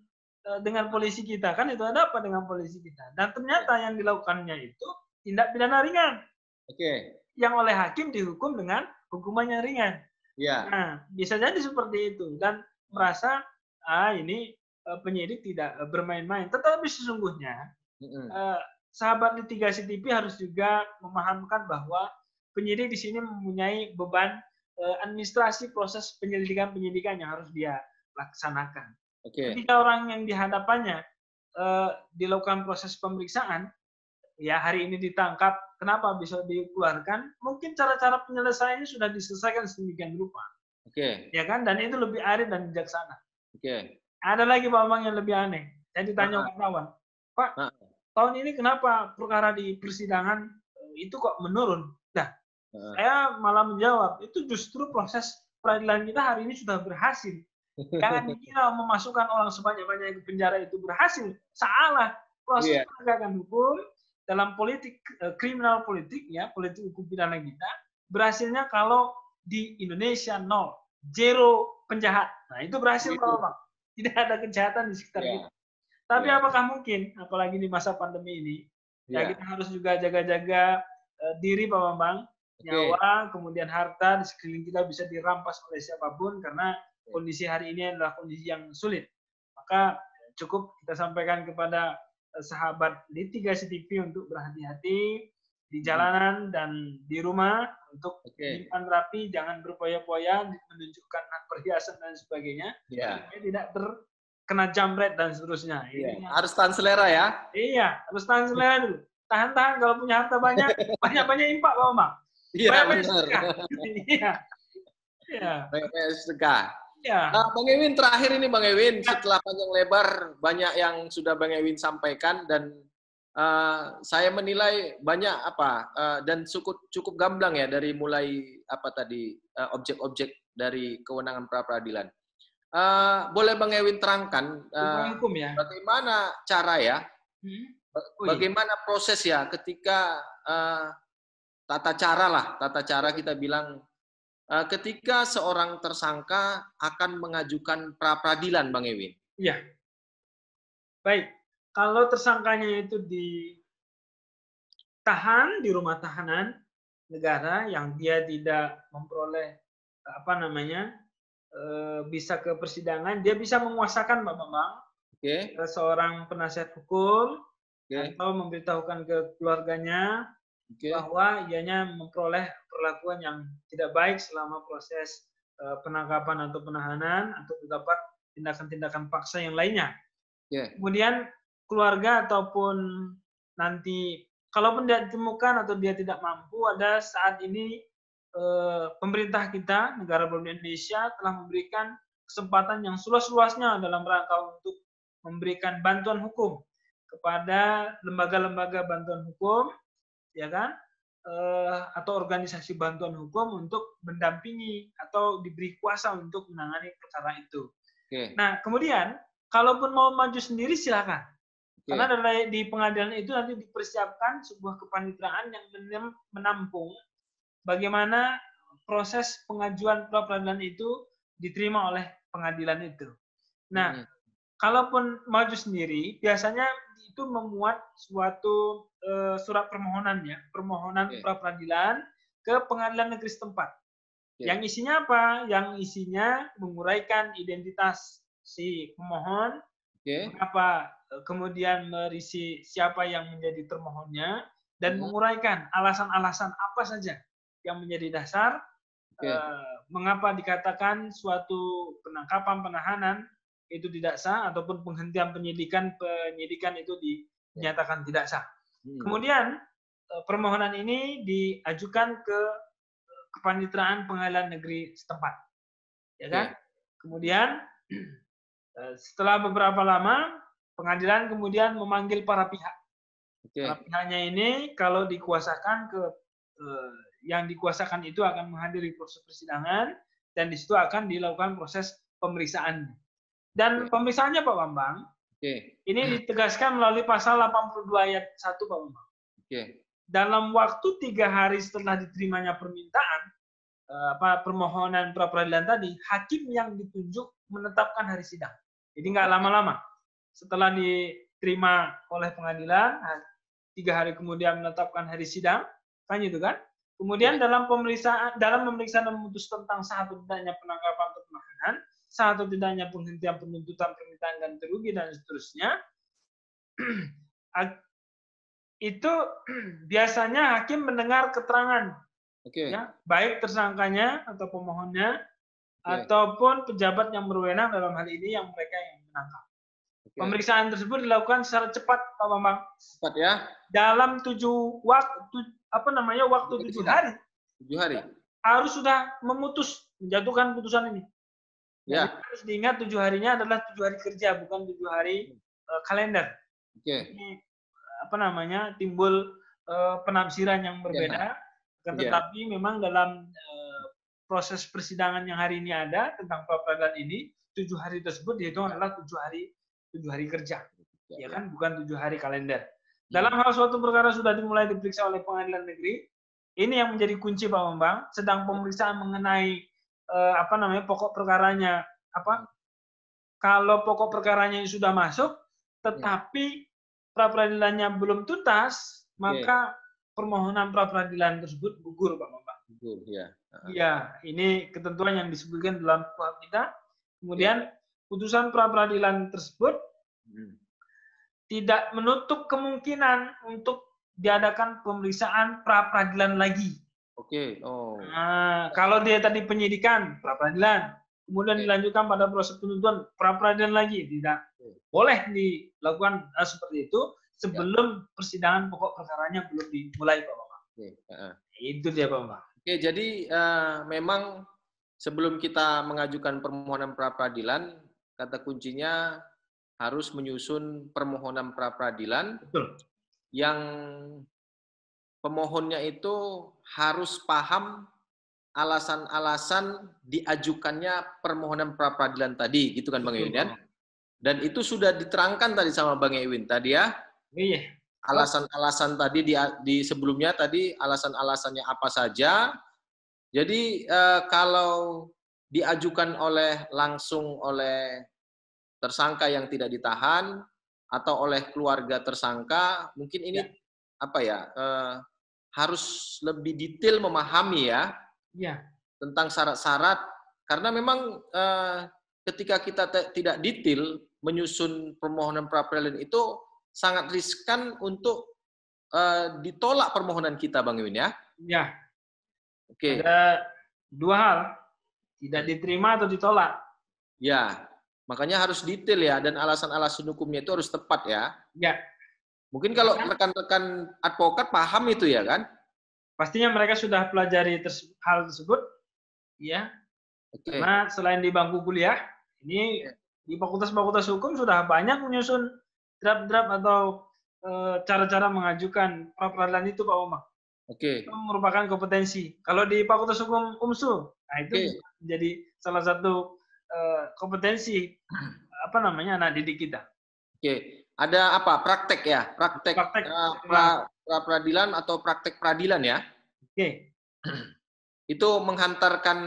dengan polisi kita? Kan itu ada apa dengan polisi kita? Dan ternyata yang dilakukannya itu tindak pidana ringan. Yang oleh hakim dihukum dengan hukuman yang ringan. Nah, bisa jadi seperti itu. Dan merasa, ini penyidik tidak bermain-main. Tetapi sesungguhnya, sahabat litigasi TV harus juga memahamkan bahwa penyidik di sini mempunyai beban administrasi proses penyelidikan yang harus dia laksanakan. Ketika orang yang dihadapannya dilakukan proses pemeriksaan, ya hari ini ditangkap, kenapa bisa dikeluarkan? Mungkin cara-cara penyelesaiannya sudah diselesaikan sedemikian rupa. Ya kan? Dan itu lebih arif dan bijaksana. Ada lagi Pak Bambang yang lebih aneh. Saya ditanya wartawan, Pak, tahun ini kenapa perkara di persidangan itu kok menurun? Nah, saya malah menjawab, itu justru proses peradilan kita hari ini sudah berhasil. Jangan dikira memasukkan orang sebanyak-banyak ke penjara itu berhasil. Salah. Proses penegakan hukum dalam politik, kriminal politik, ya, politik hukum pidana kita, berhasilnya kalau di Indonesia 0 penjahat. Nah, itu berhasil Pak Bang. Tidak ada kejahatan di sekitar kita. Tapi apakah mungkin, apalagi di masa pandemi ini, ya kita harus juga jaga-jaga diri Pak Bambang, nyawa, kemudian harta di sekeliling kita bisa dirampas oleh siapapun karena kondisi hari ini adalah kondisi yang sulit. Maka cukup kita sampaikan kepada sahabat litigasi TV untuk berhati-hati di jalanan dan di rumah untuk menyimpan rapi, jangan berpoya-poya menunjukkan perhiasan dan sebagainya, supaya tidak terkena jambret dan seterusnya. Harus tahan selera ya? Iya, harus tahan selera dulu. Tahan-tahan kalau punya harta banyak, banyak-banyak impak Pak Bambang. Iya, benar. Banyak sedekah. Bang Ewin, terakhir ini Bang Ewin, setelah panjang lebar banyak yang sudah Bang Ewin sampaikan dan saya menilai banyak dan cukup gamblang ya dari mulai objek-objek dari kewenangan pra peradilan. Boleh Bang Ewin terangkan bagaimana cara ya bagaimana proses ya ketika tata cara kita bilang ketika seorang tersangka akan mengajukan pra peradilan, Bang Ewin? Iya. Baik, kalau tersangkanya itu ditahan di rumah tahanan negara yang dia tidak memperoleh bisa ke persidangan, dia bisa menguasakan Pak Bambang seorang penasihat hukum atau memberitahukan ke keluarganya bahwa ianya memperoleh perlakuan yang tidak baik selama proses penangkapan atau penahanan atau terdapat tindakan-tindakan paksa yang lainnya. Kemudian keluarga ataupun nanti kalaupun dia ditemukan atau dia tidak mampu, ada saat ini pemerintah kita, negara Republik Indonesia telah memberikan kesempatan yang seluas-luasnya dalam rangka untuk memberikan bantuan hukum kepada lembaga-lembaga bantuan hukum, ya kan, atau organisasi bantuan hukum untuk mendampingi atau diberi kuasa untuk menangani perkara itu. Nah, kemudian kalaupun mau maju sendiri silakan. Karena di pengadilan itu nanti dipersiapkan sebuah kepanitraan yang menampung bagaimana proses pengajuan pra peradilan itu diterima oleh pengadilan itu. Nah, kalaupun maju sendiri, biasanya itu memuat suatu surat permohonan pra peradilan ke pengadilan negeri setempat. Yang isinya apa? Yang isinya menguraikan identitas si pemohon, mengapa kemudian merisi siapa yang menjadi termohonnya, dan menguraikan alasan-alasan apa saja yang menjadi dasar mengapa dikatakan suatu penangkapan penahanan itu tidak sah ataupun penghentian penyidikan itu dinyatakan tidak sah. Kemudian permohonan ini diajukan ke kepanitraan pengadilan negeri setempat, ya kan? Kemudian setelah beberapa lama pengadilan kemudian memanggil para pihak. Para pihaknya ini kalau dikuasakan yang dikuasakan itu akan menghadiri proses persidangan dan di situ akan dilakukan proses pemeriksaan. Dan pemeriksaannya Pak Bambang, ini ditegaskan melalui pasal 82 ayat 1 Pak Bambang. Dalam waktu 3 hari setelah diterimanya permintaan permohonan pra peradilan tadi, hakim yang ditunjuk menetapkan hari sidang. Jadi nggak lama-lama. Setelah diterima oleh pengadilan, 3 hari kemudian menetapkan hari sidang, kan itu kan? Kemudian dalam pemeriksaan dan memutus tentang sah atau tidaknya penangkapan atau penahanan, sah atau tidaknya penghentian penuntutan, permintaan ganti rugi dan seterusnya, itu biasanya hakim mendengar keterangan, ya, baik tersangkanya atau pemohonnya ataupun pejabat yang berwenang dalam hal ini yang mereka yang menangkap. Pemeriksaan tersebut dilakukan secara cepat, Pak Bambang. Cepat ya. Dalam 7 hari. 7 hari. Harus sudah menjatuhkan putusan ini. Ya. Jadi harus diingat 7 harinya adalah 7 hari kerja, bukan 7 hari kalender. Ini timbul penafsiran yang berbeda. Tetapi memang dalam proses persidangan yang hari ini ada tentang pra peradilan ini, 7 hari tersebut dihitung adalah 7 hari kerja, ya kan, bukan 7 hari kalender. Dalam hal suatu perkara sudah dimulai diperiksa oleh pengadilan negeri, ini yang menjadi kunci Pak Bambang. Sedang pemeriksaan mengenai pokok perkaranya kalau pokok perkaranya sudah masuk, tetapi pra peradilannya belum tuntas, maka permohonan pra peradilan tersebut gugur Pak Bambang. Gugur, ya. Ya, ini ketentuan yang disebutkan dalam KUHP kita. Kemudian putusan pra peradilan tersebut tidak menutup kemungkinan untuk diadakan pemeriksaan pra peradilan lagi. Nah, kalau dia tadi penyidikan pra peradilan, kemudian dilanjutkan pada proses penuntutan pra peradilan lagi, tidak boleh dilakukan seperti itu sebelum persidangan pokok perkaranya belum dimulai, Pak Bambang. Itu dia, Pak Bambang. Jadi memang sebelum kita mengajukan permohonan pra peradilan, kata kuncinya harus menyusun permohonan pra peradilan. Betul. Yang pemohonnya itu harus paham alasan-alasan diajukannya permohonan pra peradilan tadi, gitu kan Bang Ewin? Dan itu sudah diterangkan tadi sama Bang Ewin tadi ya. Iya. alasan-alasan tadi di sebelumnya tadi alasan-alasannya apa saja. Jadi kalau diajukan langsung oleh tersangka yang tidak ditahan atau oleh keluarga tersangka, mungkin ini apa ya, harus lebih detail memahami ya tentang syarat-syarat, karena memang ketika kita tidak detail menyusun permohonan pra peradilan itu sangat riskan untuk ditolak permohonan kita, Bang Iwin ya. Ya. Oke. Ada dua hal, tidak diterima atau ditolak. Ya. Makanya harus detail ya, dan alasan-alasan hukumnya itu harus tepat ya. Ya. Mungkin kalau rekan-rekan advokat paham itu ya kan? Pastinya mereka sudah pelajari hal tersebut, ya. Oke. Karena selain di bangku kuliah, ini di fakultas-fakultas hukum sudah banyak menyusun draft-draft atau cara-cara mengajukan pra peradilan itu, Pak Omar. Oke. Itu merupakan kompetensi. Kalau di fakultas hukum UMSU, nah itu jadi salah satu kompetensi anak didik kita. Oke, ada apa? Praktek ya, praktek pra peradilan atau praktek peradilan ya. Oke. Itu menghantarkan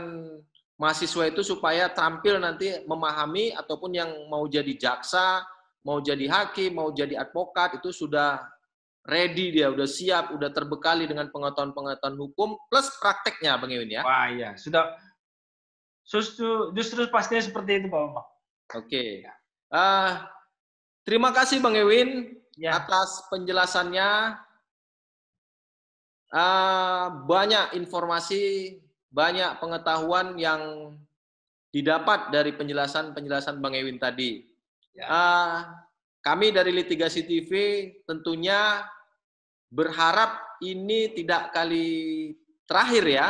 mahasiswa itu supaya tampil nanti memahami, ataupun yang mau jadi jaksa, mau jadi hakim, mau jadi advokat itu sudah ready, dia udah siap, udah terbekali dengan pengetahuan-pengetahuan hukum plus prakteknya, Bang Iwin ya. Wah iya, sudah. Justru pastinya seperti itu, Pak Omar. Oke. Terima kasih Bang Iwin atas penjelasannya. Banyak informasi, banyak pengetahuan yang didapat dari penjelasan Bang Iwin tadi. Kami dari Litigasi TV tentunya berharap ini tidak kali terakhir ya.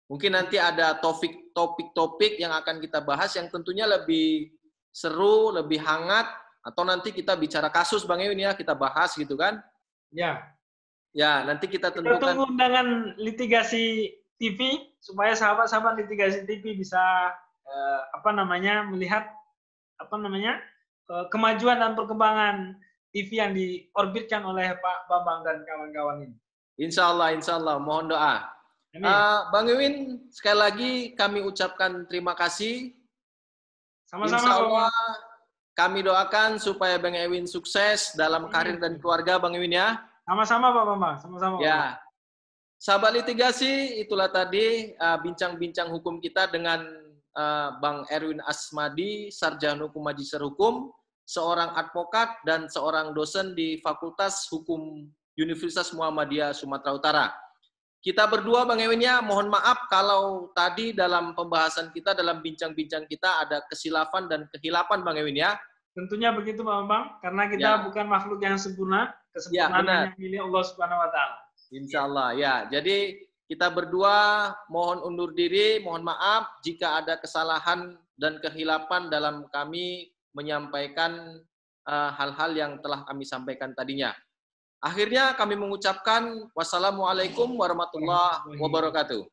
Mungkin nanti ada topik-topik yang akan kita bahas yang tentunya lebih seru, lebih hangat, atau nanti kita bicara kasus Bang Iwin ya, kita bahas gitu kan. Ya. Ya, nanti kita tentukan. Kita tunggu undangan Litigasi TV supaya sahabat-sahabat Litigasi TV bisa melihat kemajuan dan perkembangan TV yang diorbitkan oleh Pak Bambang dan kawan-kawan ini. Insya Allah, mohon doa. Bang Iwin, sekali lagi kami ucapkan terima kasih. Sama-sama. Insya Allah kami doakan supaya Bang Iwin sukses dalam karir dan keluarga, Bang Iwin ya. Sama-sama Pak Bambang, sama-sama. Ya, sahabat litigasi, itulah tadi bincang-bincang hukum kita dengan Bang Erwin Asmadi, Sarjana Hukum Magister Hukum, seorang advokat dan seorang dosen di Fakultas Hukum Universitas Muhammadiyah Sumatera Utara. Kita berdua Bang Ewin ya, mohon maaf kalau tadi dalam pembahasan kita, dalam bincang-bincang kita ada kesilafan dan kehilapan Bang Ewin ya. Tentunya begitu Pak Bambang, karena kita bukan makhluk yang sempurna, kesempurnaan hanya milik Allah Subhanahu wa taala. Insya Allah ya. Jadi kita berdua mohon undur diri, mohon maaf jika ada kesalahan dan kehilapan dalam kami menyampaikan hal-hal yang telah kami sampaikan tadinya. Akhirnya kami mengucapkan wassalamualaikum warahmatullahi wabarakatuh.